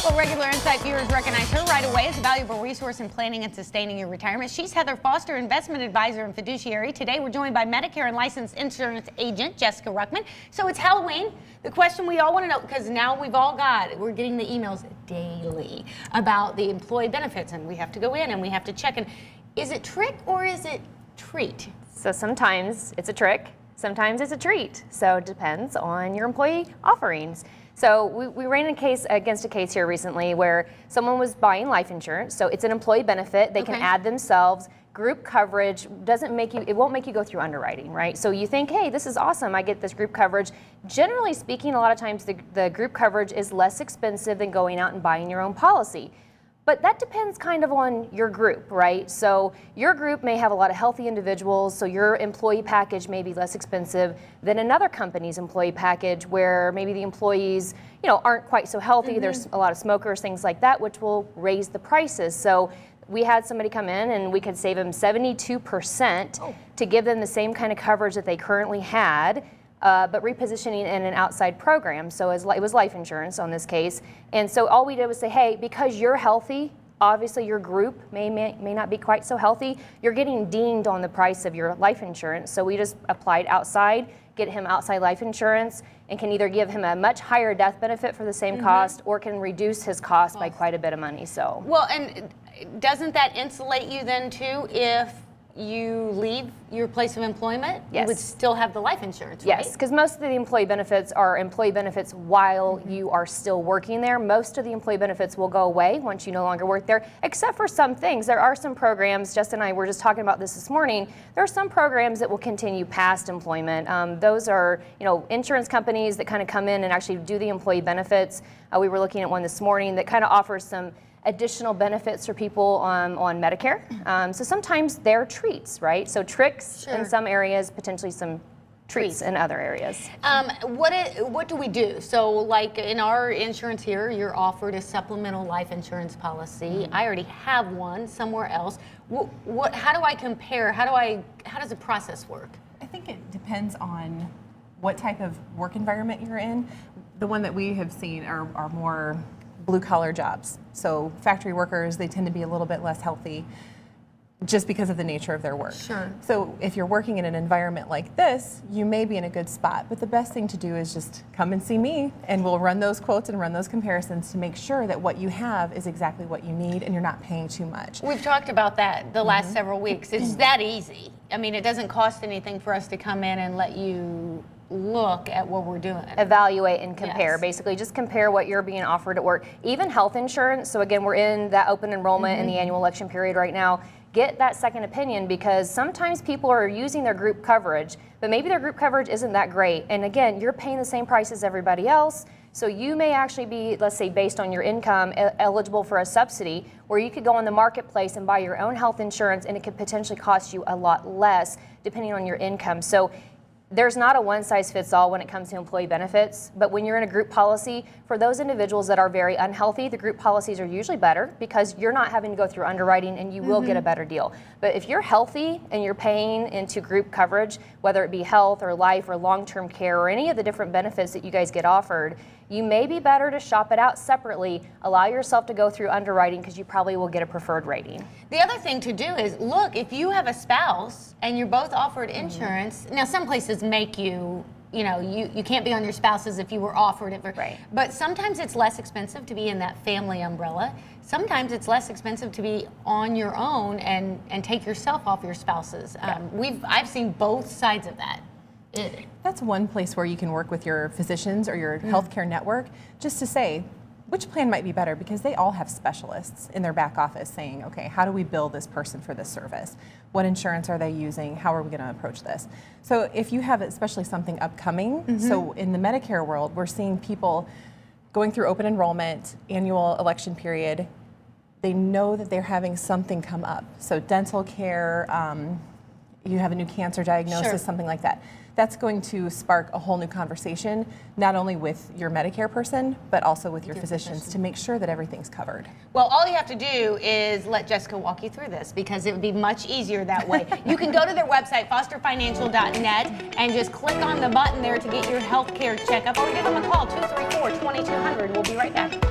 Well, regular Insight viewers recognize her right away as a valuable resource in planning and sustaining your retirement. She's Heather Foster, investment advisor and fiduciary. Today, we're joined by Medicare and licensed insurance agent Jessica Ruckman. So it's Halloween. The question we all want to know, because now we're getting the emails daily about the employee benefits, and we have to go in and we have to check. And is it trick or is it treat? So sometimes it's a trick, sometimes it's a treat. So it depends on your employee offerings. So we ran against a case here recently where someone was buying life insurance. So it's an employee benefit. They can add themselves. Group coverage it won't make you go through underwriting, right? So you think, hey, this is awesome. I get this group coverage. Generally speaking, a lot of times the group coverage is less expensive than going out and buying your own policy. But that depends kind of on your group, right? So your group may have a lot of healthy individuals, so your employee package may be less expensive than another company's employee package where maybe the employees, aren't quite so healthy. There's a lot of smokers, things like that, which will raise the prices. So we had somebody come in and we could save them 72% to give them the same kind of coverage that they currently had. But repositioning in an outside program. So it was life insurance on this case. And so all we did was say, hey, because you're healthy, obviously your group may not be quite so healthy, you're getting dinged on the price of your life insurance. So we just applied outside, get him outside life insurance, and can either give him a much higher death benefit for the same cost or can reduce his cost by quite a bit of money. So well, and doesn't that insulate you then too if you leave your place of employment? Yes. You would still have the life insurance, right? Yes, because most of the employee benefits are employee benefits while you are still working there. Most of the employee benefits will go away once you no longer work there, except for some things. There are some programs, Justin and I were just talking about this morning, there are some programs that will continue past employment. Those are, insurance companies that kind of come in and actually do the employee benefits. We were looking at one this morning that kind of offers some additional benefits for people on Medicare. So sometimes they're treats, right? So tricks in some areas, potentially some treats in other areas. What do we do? So like in our insurance here, you're offered a supplemental life insurance policy. I already have one somewhere else. How do I compare? How does the process work? I think it depends on what type of work environment you're in. The one that we have seen are more blue-collar jobs. So factory workers, they tend to be a little bit less healthy just because of the nature of their work. Sure. So if you're working in an environment like this, you may be in a good spot, but the best thing to do is just come and see me and we'll run those quotes and run those comparisons to make sure that what you have is exactly what you need and you're not paying too much. We've talked about that the last several weeks. It's that easy. I mean, it doesn't cost anything for us to come in and let you look at what we're doing. Evaluate and compare. Yes. Basically, just compare what you're being offered at work. Even health insurance. So again, we're in that open enrollment in the annual election period right now. Get that second opinion because sometimes people are using their group coverage, but maybe their group coverage isn't that great. And again, you're paying the same price as everybody else. So you may actually be, let's say, based on your income, eligible for a subsidy where you could go on the marketplace and buy your own health insurance and it could potentially cost you a lot less depending on your income. So there's not a one-size-fits-all when it comes to employee benefits, but when you're in a group policy, for those individuals that are very unhealthy, the group policies are usually better because you're not having to go through underwriting and you will get a better deal. But if you're healthy and you're paying into group coverage, whether it be health or life or long-term care or any of the different benefits that you guys get offered, you may be better to shop it out separately, allow yourself to go through underwriting because you probably will get a preferred rating. The other thing to do is, look, if you have a spouse and you're both offered insurance, now some places make you can't be on your spouses if you were offered it. Right. But sometimes it's less expensive to be in that family umbrella. Sometimes it's less expensive to be on your own and take yourself off your spouses. I've seen both sides of that. That's one place where you can work with your physicians or your healthcare network just to say which plan might be better because they all have specialists in their back office saying, okay, how do we bill this person for this service? What insurance are they using? How are we going to approach this? So if you have especially something upcoming, so in the Medicare world, we're seeing people going through open enrollment, annual election period, they know that they're having something come up. So dental care, you have a new cancer diagnosis, something like that. That's going to spark a whole new conversation, not only with your Medicare person, but also with your physicians to make sure that everything's covered. Well, all you have to do is let Jessica walk you through this because it would be much easier that way. You can go to their website, fosterfinancial.net, and just click on the button there to get your health care checkup or give them a call, 234-2200. We'll be right back.